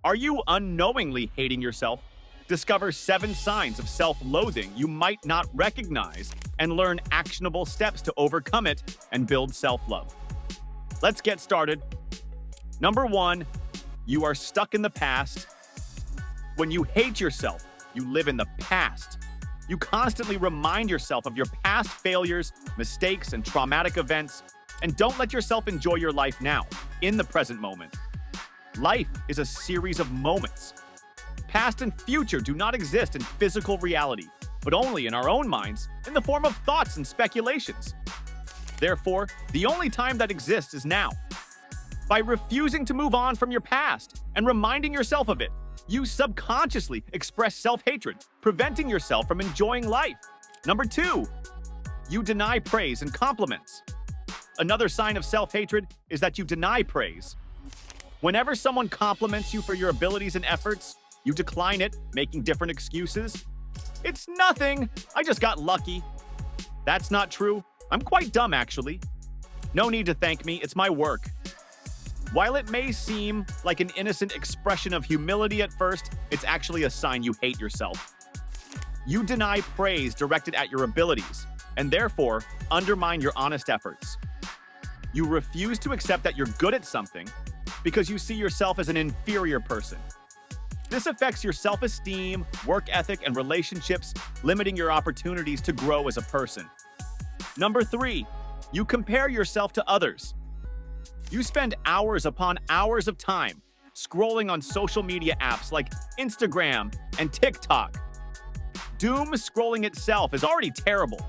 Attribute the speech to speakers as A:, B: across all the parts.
A: Are you unknowingly hating yourself? Discover 7 signs of self-loathing you might not recognize and learn actionable steps to overcome it and build self-love. Let's get started. Number 1, you are stuck in the past. When you hate yourself, you live in the past. You constantly remind yourself of your past failures, mistakes, and traumatic events, and don't let yourself enjoy your life now, in the present moment. Life is a series of moments. Past and future do not exist in physical reality, but only in our own minds in the form of thoughts and speculations. Therefore, the only time that exists is now. By refusing to move on from your past and reminding yourself of it, you subconsciously express self-hatred, preventing yourself from enjoying life. Number 2, you deny praise and compliments. Another sign of self-hatred is that you deny praise. Whenever someone compliments you for your abilities and efforts, you decline it, making different excuses. It's nothing. I just got lucky. That's not true. I'm quite dumb, actually. No need to thank me. It's my work. While it may seem like an innocent expression of humility at first, it's actually a sign you hate yourself. You deny praise directed at your abilities, and therefore undermine your honest efforts. You refuse to accept that you're good at something because you see yourself as an inferior person. This affects your self-esteem, work ethic, and relationships, limiting your opportunities to grow as a person. Number 3, you compare yourself to others. You spend hours upon hours of time scrolling on social media apps like Instagram and TikTok. Doom scrolling itself is already terrible,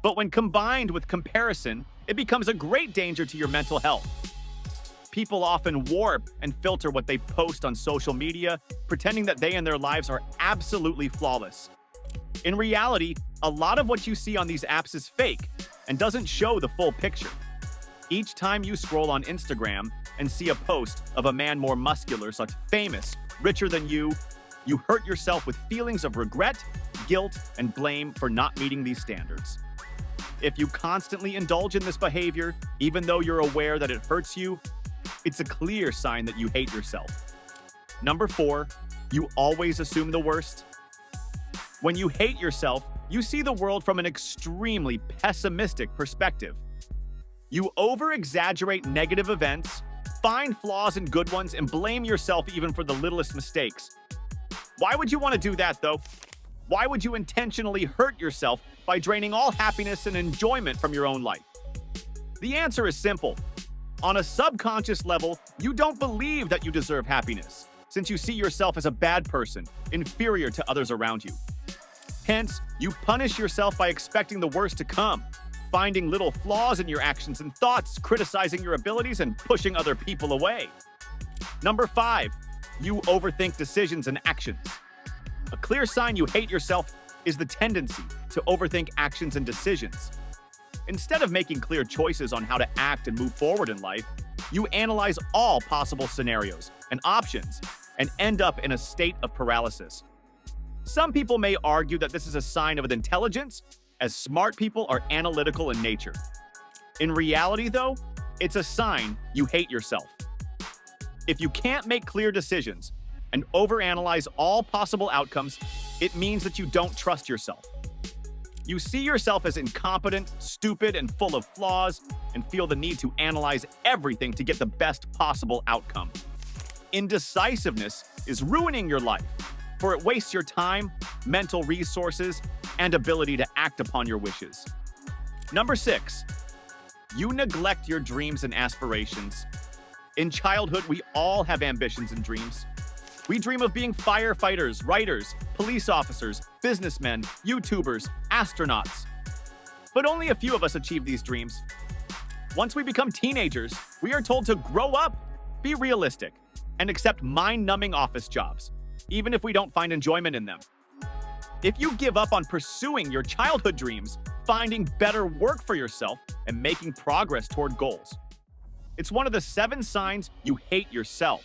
A: but when combined with comparison, it becomes a great danger to your mental health. People often warp and filter what they post on social media, pretending that they and their lives are absolutely flawless. In reality, a lot of what you see on these apps is fake and doesn't show the full picture. Each time you scroll on Instagram and see a post of a man more muscular, such famous, richer than you hurt yourself with feelings of regret, guilt, and blame for not meeting these standards. If you constantly indulge in this behavior, even though you're aware that it hurts you, it's a clear sign that you hate yourself. Number 4, you always assume the worst. When you hate yourself, you see the world from an extremely pessimistic perspective. You over-exaggerate negative events, find flaws in good ones, and blame yourself even for the littlest mistakes. Why would you want to do that, though? Why would you intentionally hurt yourself by draining all happiness and enjoyment from your own life? The answer is simple. On a subconscious level, you don't believe that you deserve happiness, since you see yourself as a bad person, inferior to others around you. Hence, you punish yourself by expecting the worst to come, finding little flaws in your actions and thoughts, criticizing your abilities, and pushing other people away. Number 5, you overthink decisions and actions. A clear sign you hate yourself is the tendency to overthink actions and decisions. Instead of making clear choices on how to act and move forward in life, you analyze all possible scenarios and options and end up in a state of paralysis. Some people may argue that this is a sign of intelligence, as smart people are analytical in nature. In reality, though, it's a sign you hate yourself. If you can't make clear decisions and overanalyze all possible outcomes, it means that you don't trust yourself. You see yourself as incompetent, stupid, and full of flaws, and feel the need to analyze everything to get the best possible outcome. Indecisiveness is ruining your life, for it wastes your time, mental resources, and ability to act upon your wishes. Number 6, you neglect your dreams and aspirations. In childhood, we all have ambitions and dreams. We dream of being firefighters, writers, police officers, businessmen, YouTubers, astronauts. But only a few of us achieve these dreams. Once we become teenagers, we are told to grow up, be realistic, and accept mind-numbing office jobs, even if we don't find enjoyment in them. If you give up on pursuing your childhood dreams, finding better work for yourself, and making progress toward goals, it's one of the 7 signs you hate yourself.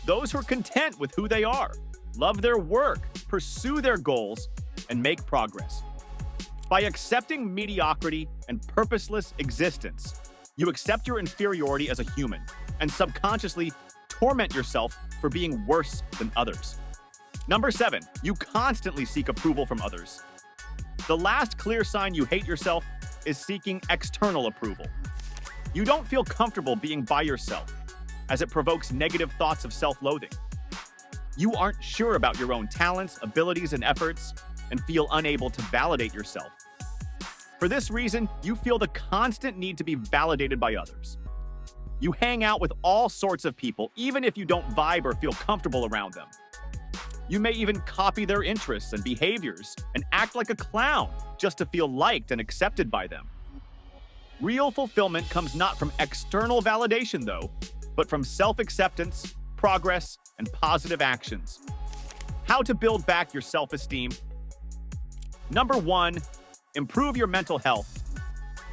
A: Those who are content with who they are, love their work, pursue their goals, and make progress. By accepting mediocrity and purposeless existence, you accept your inferiority as a human and subconsciously torment yourself for being worse than others. Number 7, you constantly seek approval from others. The last clear sign you hate yourself is seeking external approval. You don't feel comfortable being by yourself, as it provokes negative thoughts of self-loathing. You aren't sure about your own talents, abilities, and efforts, and feel unable to validate yourself. For this reason, you feel the constant need to be validated by others. You hang out with all sorts of people, even if you don't vibe or feel comfortable around them. You may even copy their interests and behaviors and act like a clown just to feel liked and accepted by them. Real fulfillment comes not from external validation, though, but from self-acceptance, progress, and positive actions. How to build back your self-esteem? Number 1, improve your mental health.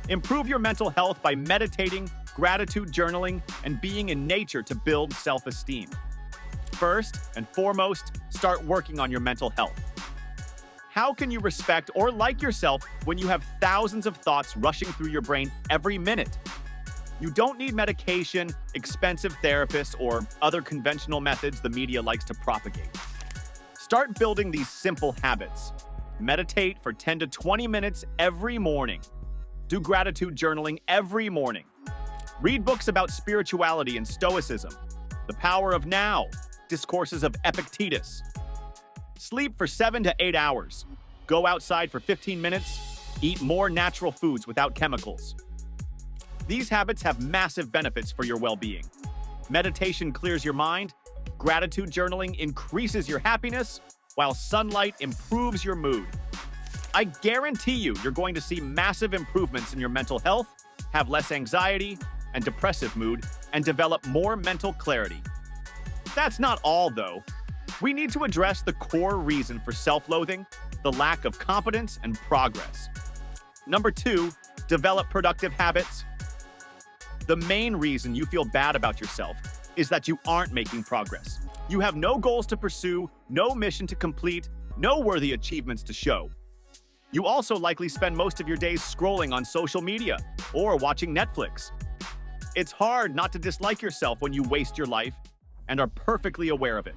A: Improve your mental health by meditating, gratitude journaling, and being in nature to build self-esteem. First and foremost, start working on your mental health. How can you respect or like yourself when you have thousands of thoughts rushing through your brain every minute? You don't need medication, expensive therapists, or other conventional methods the media likes to propagate. Start building these simple habits. Meditate for 10 to 20 minutes every morning. Do gratitude journaling every morning. Read books about spirituality and stoicism, the power of now, discourses of Epictetus. Sleep for 7 to 8 hours. Go outside for 15 minutes. Eat more natural foods without chemicals. These habits have massive benefits for your well-being. Meditation clears your mind. Gratitude journaling increases your happiness, while sunlight improves your mood. I guarantee you're going to see massive improvements in your mental health, have less anxiety and depressive mood, and develop more mental clarity. That's not all, though. We need to address the core reason for self-loathing, the lack of competence and progress. Number 2, develop productive habits. The main reason you feel bad about yourself is that you aren't making progress. You have no goals to pursue, no mission to complete, no worthy achievements to show. You also likely spend most of your days scrolling on social media or watching Netflix. It's hard not to dislike yourself when you waste your life and are perfectly aware of it.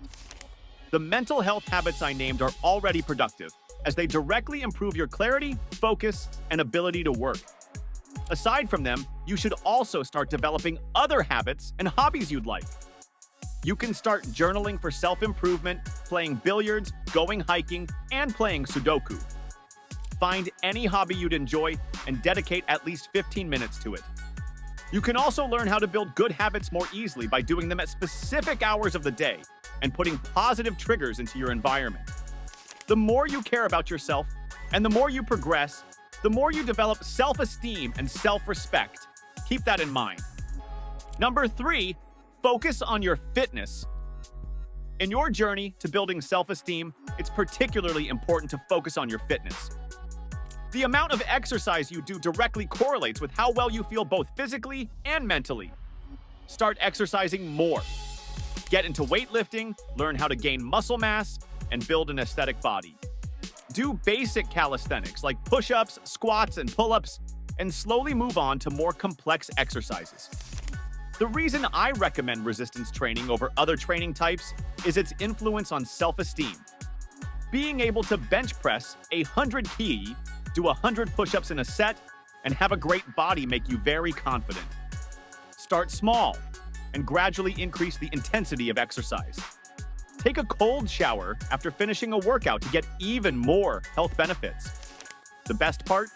A: The mental health habits I named are already productive, as they directly improve your clarity, focus, and ability to work. Aside from them, you should also start developing other habits and hobbies you'd like. You can start journaling for self-improvement, playing billiards, going hiking, and playing Sudoku. Find any hobby you'd enjoy and dedicate at least 15 minutes to it. You can also learn how to build good habits more easily by doing them at specific hours of the day and putting positive triggers into your environment. The more you care about yourself and the more you progress, the more you develop self-esteem and self-respect. Keep that in mind. Number 3, focus on your fitness. In your journey to building self-esteem, it's particularly important to focus on your fitness. The amount of exercise you do directly correlates with how well you feel both physically and mentally. Start exercising more. Get into weightlifting, learn how to gain muscle mass, and build an aesthetic body. Do basic calisthenics like push-ups, squats, and pull-ups, and slowly move on to more complex exercises. The reason I recommend resistance training over other training types is its influence on self-esteem. Being able to bench press 100 kg, do 100 push-ups in a set, and have a great body make you very confident. Start small and gradually increase the intensity of exercise. Take a cold shower after finishing a workout to get even more health benefits. The best part?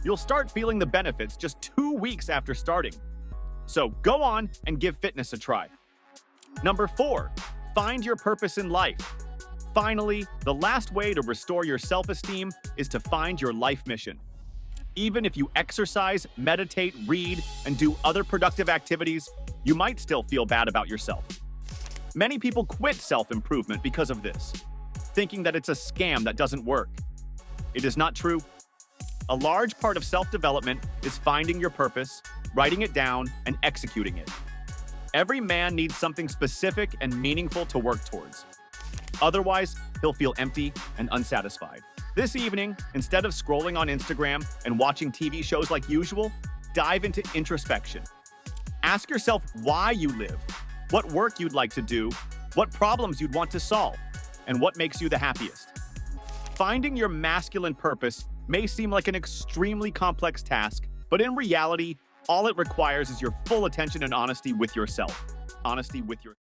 A: You'll start feeling the benefits just 2 weeks after starting. So go on and give fitness a try. Number 4, find your purpose in life. Finally, the last way to restore your self-esteem is to find your life mission. Even if you exercise, meditate, read, and do other productive activities, you might still feel bad about yourself. Many people quit self-improvement because of this, thinking that it's a scam that doesn't work. It is not true. A large part of self-development is finding your purpose, writing it down, and executing it. Every man needs something specific and meaningful to work towards. Otherwise, he'll feel empty and unsatisfied. This evening, instead of scrolling on Instagram and watching TV shows like usual, dive into introspection. Ask yourself why you live, what work you'd like to do, what problems you'd want to solve, and what makes you the happiest. Finding your masculine purpose may seem like an extremely complex task, but in reality, all it requires is your full attention and honesty with yourself. Honesty with your